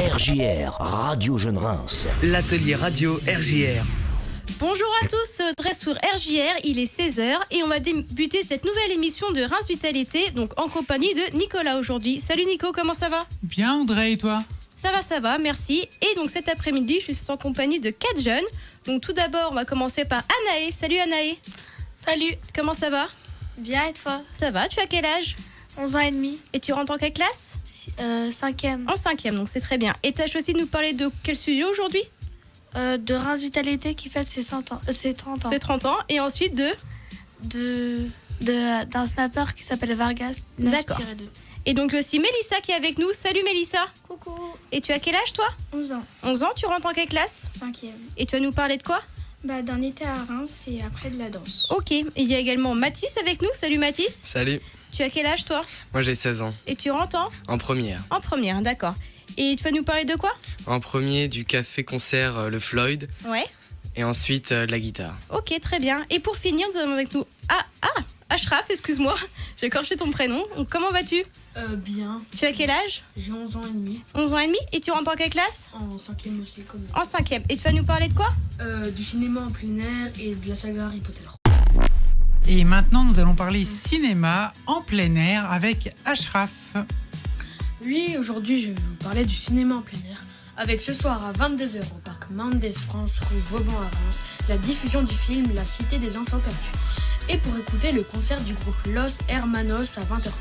RJR, Radio Jeune Reims. L'atelier radio RJR. Bonjour à tous, très sur RJR, il est 16h et on va débuter cette nouvelle émission de Reims Vitalité, donc en compagnie de Nicolas aujourd'hui. Salut Nico, comment ça va ? Bien André, et toi ? Ça va, merci. Et donc cet après-midi, je suis en compagnie de 4 jeunes. Donc tout d'abord, on va commencer par Anaë. Salut Anaë. Salut. Comment ça va ? Bien et toi ? Ça va, tu as quel âge ? 11 ans et demi. Et tu rentres en quelle classe ? 5e. En 5e, donc c'est très bien. Et tu as choisi de nous parler de quel sujet aujourd'hui ? De Reims Vitalité qui fête ses 30 ans. C'est 30 ans. Et ensuite d'un snapper qui s'appelle Vargas 9-2. D'accord. Et donc aussi Mélissa qui est avec nous. Salut Mélissa. Coucou. Et tu as quel âge toi ? 11 ans. 11 ans, tu rentres en quelle classe ? 5e. Et tu vas nous parler de quoi ? D'un été à Reims et après de la danse. Ok, et il y a également Mathis avec nous. Salut Mathis. Salut, Tu as quel âge toi ? moi j'ai 16 ans, Et tu rentres en première. en première, d'accord. Et tu vas nous parler de quoi ? En premier du café-concert Le Floyd Ouais. et ensuite de la guitare. Ok, très bien. Et pour finir, nous avons avec nous Ashraf, excuse-moi, j'ai écorché ton prénom. Donc, comment vas-tu ? Bien. Tu as quel âge ? J'ai 11 ans et demi. 11 ans et demi. Et tu rentres en quelle classe ? En 5e aussi, comme En 5e. Et tu vas nous parler de quoi ? du cinéma en plein air et de la saga Harry Potter. Et maintenant, nous allons parler cinéma en plein air avec Ashraf. Oui, aujourd'hui, je vais vous parler du cinéma en plein air. Avec ce soir à 22h au parc Mendes France, rue Vauban à Reims, la diffusion du film La Cité des Enfants Perdus. Et pour écouter le concert du groupe Los Hermanos à 20h30.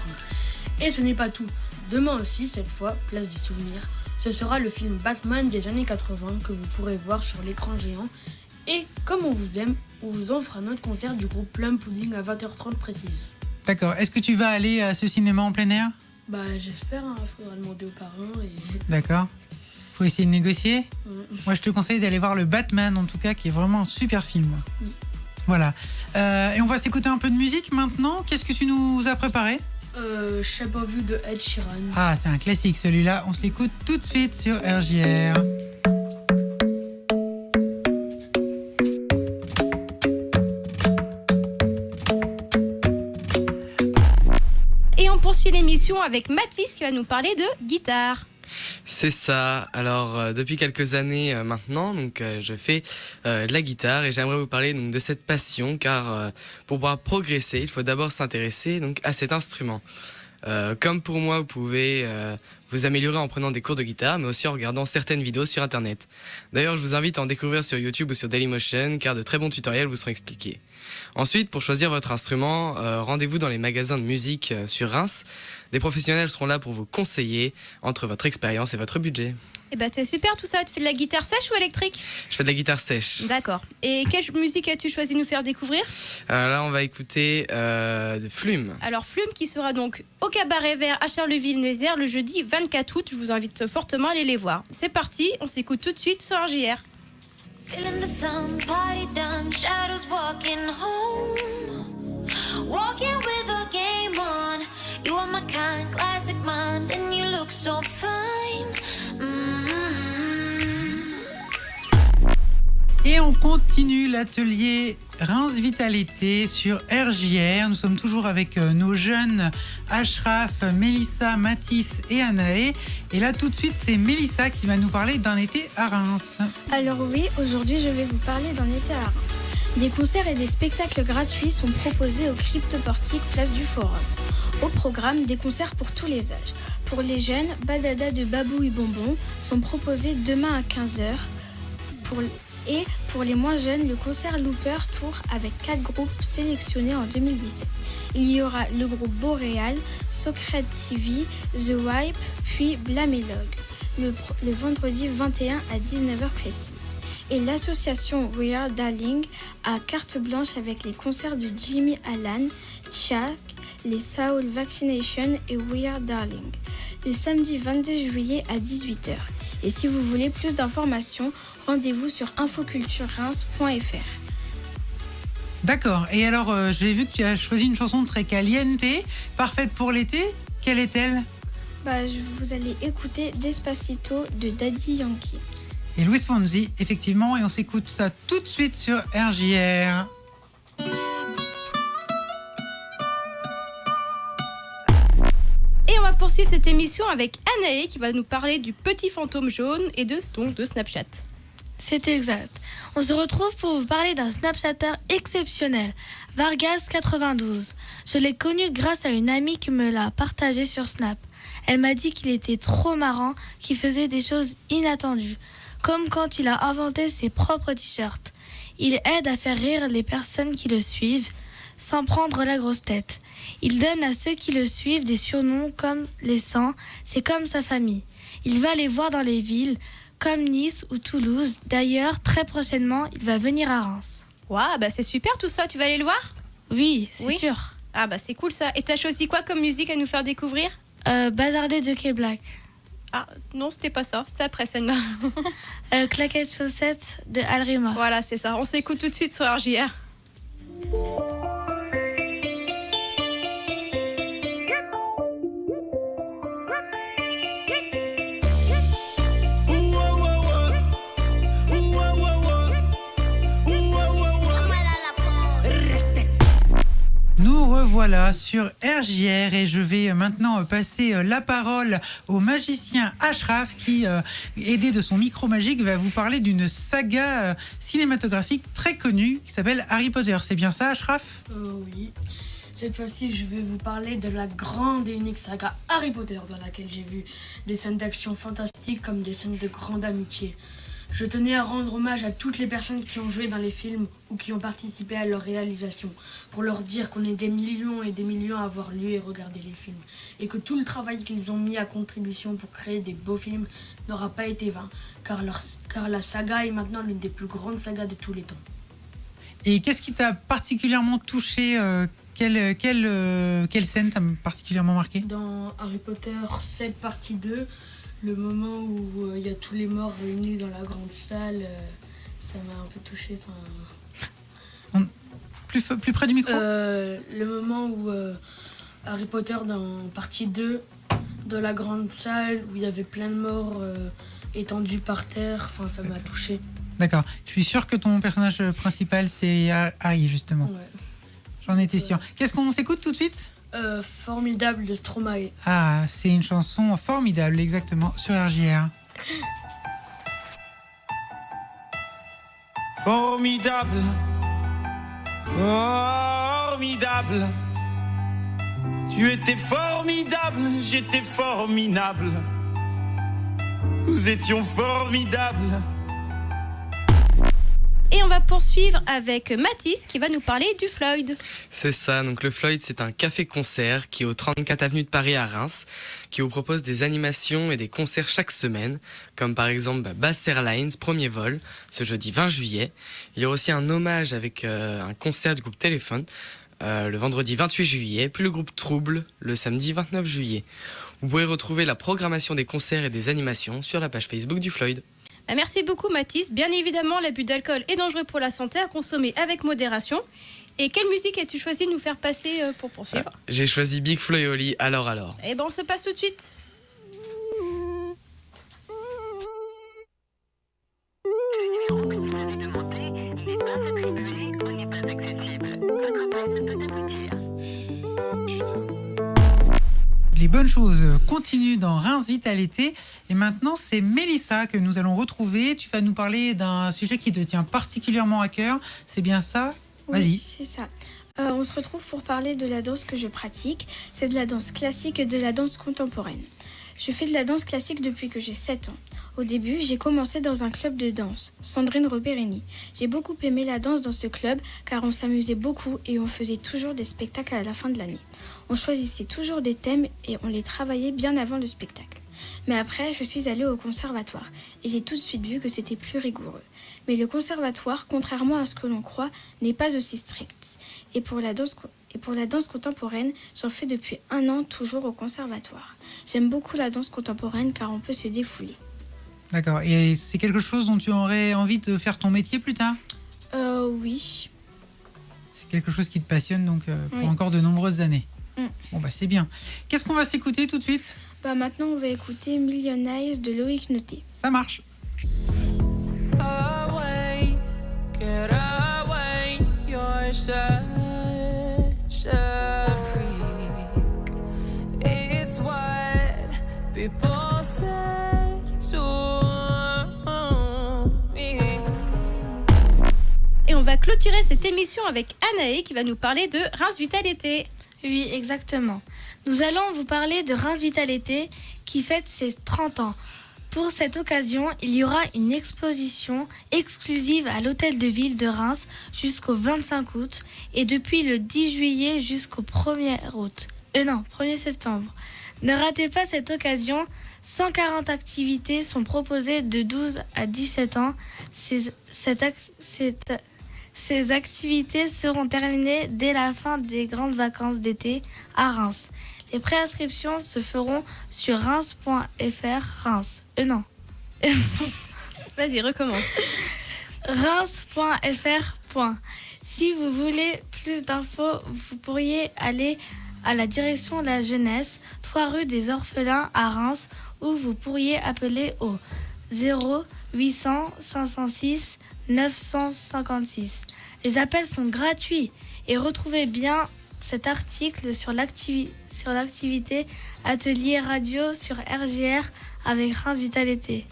Et ce n'est pas tout. Demain aussi, cette fois, place du souvenir, ce sera le film Batman des années 80 que vous pourrez voir sur l'écran géant. Et comme on vous aime, on vous offre un autre concert du groupe Plum Pudding à 20h30 précise. D'accord, est-ce que tu vas aller à ce cinéma en plein air ? J'espère, faudra demander aux parents et... D'accord. Faut essayer de négocier ? Mm. Moi, je te conseille d'aller voir le Batman, en tout cas, qui est vraiment un super film. Voilà. Et on va s'écouter un peu de musique maintenant. Qu'est-ce que tu nous as préparé ? Shape of You de Ed Sheeran. Ah, c'est un classique celui-là. On se l'écoute tout de suite sur RJR. Et on poursuit l'émission avec Mathis qui va nous parler de guitare. C'est ça, alors depuis quelques années maintenant, je fais de la guitare et j'aimerais vous parler donc, de cette passion car pour pouvoir progresser, il faut d'abord s'intéresser à cet instrument. Comme pour moi, vous pouvez vous améliorer en prenant des cours de guitare, mais aussi en regardant certaines vidéos sur Internet. D'ailleurs, je vous invite à en découvrir sur YouTube ou sur Dailymotion, car de très bons tutoriels vous seront expliqués. Ensuite, pour choisir votre instrument, rendez-vous dans les magasins de musique sur Reims. Des professionnels seront là pour vous conseiller entre votre expérience et votre budget. Et c'est super tout ça. Tu fais de la guitare sèche ou électrique ? Je fais de la guitare sèche. D'accord. Et quelle musique as-tu choisi de nous faire découvrir ? Là, on va écouter de Flume. Alors Flume qui sera donc au Cabaret Vert à Charleville-Mézières le jeudi 24 août. Je vous invite fortement à aller les voir. C'est parti, on s'écoute tout de suite sur RJR. Feeling the sun, party done, shadows walking home. Walking with a game on. You are my kind, classic mind, and you look so fine. Et on continue l'atelier Reims Vitalité sur RJR. Nous sommes toujours avec nos jeunes Ashraf, Mélissa, Mathis et Anaë. Et là tout de suite c'est Mélissa qui va nous parler d'un été à Reims. Alors oui, aujourd'hui je vais vous parler d'un été à Reims. Des concerts et des spectacles gratuits sont proposés au Cryptoportique Place du Forum. Au programme, des concerts pour tous les âges. Pour les jeunes, Badada de Babou et Bonbon sont proposés demain à 15h. Et pour les moins jeunes, le concert Looper Tour avec 4 groupes sélectionnés en 2017. Il y aura le groupe Boréal, Socrate TV, The Wipe, puis Blamelog, le vendredi 21 à 19h précise. Et l'association We Are Darling a carte blanche avec les concerts de Jimmy Allan, Chuck, les Soul Vaccination et We Are Darling, le samedi 22 juillet à 18h. Et si vous voulez plus d'informations, rendez-vous sur infoculturereims.fr. D'accord, et alors j'ai vu que tu as choisi une chanson très caliente, parfaite pour l'été. Quelle est-elle ? Vous allez écouter Despacito de Daddy Yankee. Et Luis Fonsi, effectivement, et on s'écoute ça tout de suite sur RJR. Et on va poursuivre poursuivre cette émission avec Anaë qui va nous parler du petit fantôme jaune et de Snapchat. C'est exact. On se retrouve pour vous parler d'un Snapchatter exceptionnel, Vargas92. Je l'ai connu grâce à une amie qui me l'a partagé sur Snap. Elle m'a dit qu'il était trop marrant, qu'il faisait des choses inattendues, comme quand il a inventé ses propres t-shirts. Il aide à faire rire les personnes qui le suivent, sans prendre la grosse tête. Il donne à ceux qui le suivent des surnoms comme les 100, c'est comme sa famille. Il va les voir dans les villes, comme Nice ou Toulouse. D'ailleurs, très prochainement, il va venir à Reims. Waouh, bah c'est super tout ça, tu vas aller le voir ? Oui, c'est sûr. Ah bah c'est cool ça. Et t'as choisi quoi comme musique à nous faire découvrir ? Bazardé de K-Black. Ah non, c'était pas ça, c'était après celle-là. Claquettes chaussettes de Alrima. Voilà, c'est ça. On s'écoute tout de suite sur RJR. Nous revoilà sur RJR et je vais maintenant passer la parole au magicien Ashraf qui, aidé de son micro magique, va vous parler d'une saga cinématographique très connue qui s'appelle Harry Potter. C'est bien ça, Ashraf ? Oui. Cette fois-ci, je vais vous parler de la grande et unique saga Harry Potter, dans laquelle j'ai vu des scènes d'action fantastiques comme des scènes de grande amitié. Je tenais à rendre hommage à toutes les personnes qui ont joué dans les films ou qui ont participé à leur réalisation, pour leur dire qu'on est des millions et des millions à avoir lu et regardé les films, et que tout le travail qu'ils ont mis à contribution pour créer des beaux films n'aura pas été vain, car la saga est maintenant l'une des plus grandes sagas de tous les temps. Et qu'est-ce qui t'a particulièrement touché quelle scène t'a particulièrement marqué ? Dans Harry Potter 7 partie 2, le moment où il y a tous les morts réunis dans la grande salle, ça m'a un peu touché. Plus près du micro ? Le moment où Harry Potter dans partie 2, dans la grande salle, où il y avait plein de morts étendus par terre, ça m'a touché. D'accord. Je suis sûr que ton personnage principal, c'est Harry, justement. Ouais. J'en étais sûr. Qu'est-ce qu'on s'écoute tout de suite ? Formidable de Stromae. Ah, c'est une chanson formidable, exactement, sur RJR. Formidable, formidable. Tu étais formidable, j'étais formidable. Nous étions formidables. Et on va poursuivre avec Mathis qui va nous parler du Floyd. C'est ça, donc le Floyd, c'est un café-concert qui est au 34 avenue de Paris à Reims, qui vous propose des animations et des concerts chaque semaine, comme par exemple Bass Airlines, premier vol, ce jeudi 20 juillet. Il y aura aussi un hommage avec un concert du groupe Téléphone, le vendredi 28 juillet, puis le groupe Trouble, le samedi 29 juillet. Vous pouvez retrouver la programmation des concerts et des animations sur la page Facebook du Floyd. Merci beaucoup Mathis. Bien évidemment, l'abus d'alcool est dangereux pour la santé, à consommer avec modération. Et quelle musique as-tu choisi de nous faire passer pour poursuivre ? J'ai choisi Big Flo et Oli, alors. Eh ben on se passe tout de suite. Les bonnes choses continuent dans Reims Vitalité. Et maintenant, c'est Mélissa que nous allons retrouver. Tu vas nous parler d'un sujet qui te tient particulièrement à cœur. C'est bien ça ? Vas-y. Oui, c'est ça. On se retrouve pour parler de la danse que je pratique. C'est de la danse classique et de la danse contemporaine. Je fais de la danse classique depuis que j'ai 7 ans. Au début, j'ai commencé dans un club de danse, Sandrine Roberini. J'ai beaucoup aimé la danse dans ce club car on s'amusait beaucoup et on faisait toujours des spectacles à la fin de l'année. On choisissait toujours des thèmes et on les travaillait bien avant le spectacle. Mais après, je suis allée au conservatoire et j'ai tout de suite vu que c'était plus rigoureux. Mais le conservatoire, contrairement à ce que l'on croit, n'est pas aussi strict. Et pour la danse contemporaine, j'en fais depuis 1 an toujours au conservatoire. J'aime beaucoup la danse contemporaine car on peut se défouler. D'accord. Et c'est quelque chose dont tu aurais envie de faire ton métier plus tard ? Oui. C'est quelque chose qui te passionne donc pour Oui. encore de nombreuses années. Mm. Bon bah c'est bien. Qu'est-ce qu'on va s'écouter tout de suite ? Maintenant, on va écouter Million Eyes de Loïc Noté. Ça marche. Away, get away, you're such a freak. It's what clôturer cette émission avec Anaë qui va nous parler de Reims Vitalité. Oui, exactement. Nous allons vous parler de Reims Vitalité qui fête ses 30 ans. Pour cette occasion, il y aura une exposition exclusive à l'Hôtel de Ville de Reims jusqu'au 25 août et depuis le 10 juillet jusqu'au 1er septembre. Ne ratez pas cette occasion, 140 activités sont proposées de 12 à 17 ans. Ces activités seront terminées dès la fin des grandes vacances d'été à Reims. Les préinscriptions se feront sur reims.fr. Vas-y, recommence. reims.fr. Si vous voulez plus d'infos, vous pourriez aller à la direction de la jeunesse, 3 rue des Orphelins à Reims, ou vous pourriez appeler au 0800 506 956. Les appels sont gratuits et retrouvez bien cet article sur l'activité Atelier Radio sur RJR avec Reims Vitalité.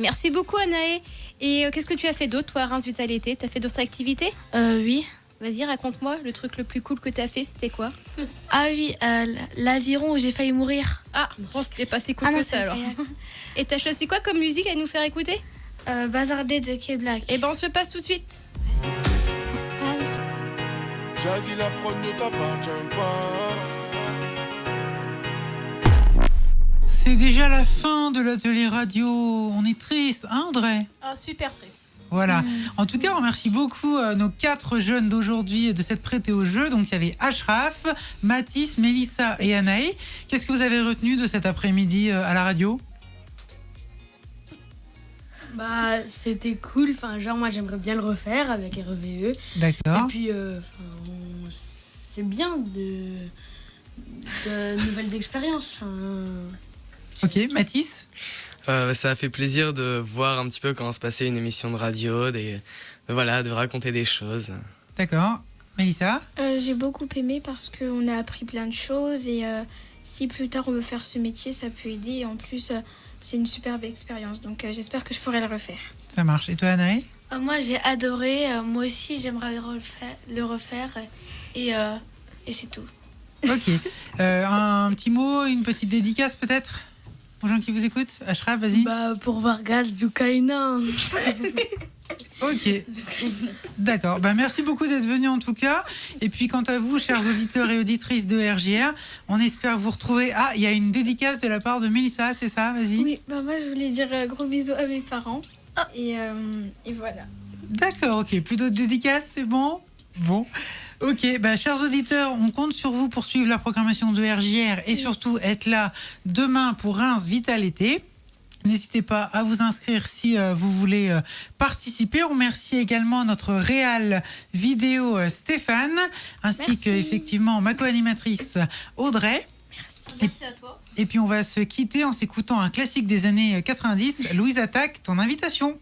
Merci beaucoup Anaë. Et qu'est-ce que tu as fait d'autre toi à Reims Vitalité? Tu as fait d'autres activités? Oui. Vas-y, raconte-moi, le truc le plus cool que tu as fait, c'était quoi? Ah oui, l'aviron où j'ai failli mourir. Ah, bon, c'était pas si cool que ça alors. Et t'as choisi quoi comme musique à nous faire écouter? Bazardé de K-Black. Et ben on se le passe tout de suite. Jazzy, la prod ne t'appartient pas. C'est déjà la fin de l'atelier radio. On est triste, hein Audrey? Ah, super triste. Voilà. En tout cas, on remercie beaucoup nos 4 jeunes d'aujourd'hui de s'être prêtés au jeu. Donc, il y avait Ashraf, Mathis, Mélissa et Anaë. Qu'est-ce que vous avez retenu de cet après-midi à la radio? Bah, c'était cool. Enfin, genre, moi, j'aimerais bien le refaire avec REVE. D'accord. Et puis, c'est bien de nouvelles expériences. Ok, Mathis? Ça a fait plaisir de voir un petit peu comment se passait une émission de radio, de raconter des choses. D'accord. Mélissa? J'ai beaucoup aimé parce qu'on a appris plein de choses et si plus tard on veut faire ce métier, ça peut aider. Et en plus, c'est une superbe expérience. Donc j'espère que je pourrai le refaire. Ça marche. Et toi, Anaë? Moi, j'ai adoré. Moi aussi, j'aimerais le refaire. Et c'est tout. Ok. Un petit mot, une petite dédicace peut-être aux gens qui vous écoutent? Ashraf, vas-y. Bah, pour Vargas, Zukaina. Ok. D'accord. Bah, merci beaucoup d'être venu en tout cas. Et puis quant à vous, chers auditeurs et auditrices de RJR, on espère vous retrouver. Ah, il y a une dédicace de la part de Mélissa, c'est ça? Vas-y. Oui, bah moi je voulais dire gros bisous à mes parents. Et voilà. D'accord, ok. Plus d'autres dédicaces, c'est bon? Bon. Ok, bah, chers auditeurs, on compte sur vous pour suivre la programmation de RJR et surtout être là demain pour Reims Vitalité. N'hésitez pas à vous inscrire si vous voulez participer. On remercie également notre réal vidéo Stéphane, ainsi que effectivement ma co-animatrice Audrey. Merci à toi. Et puis on va se quitter en s'écoutant un classique des années 90, Louise Attaque, ton invitation.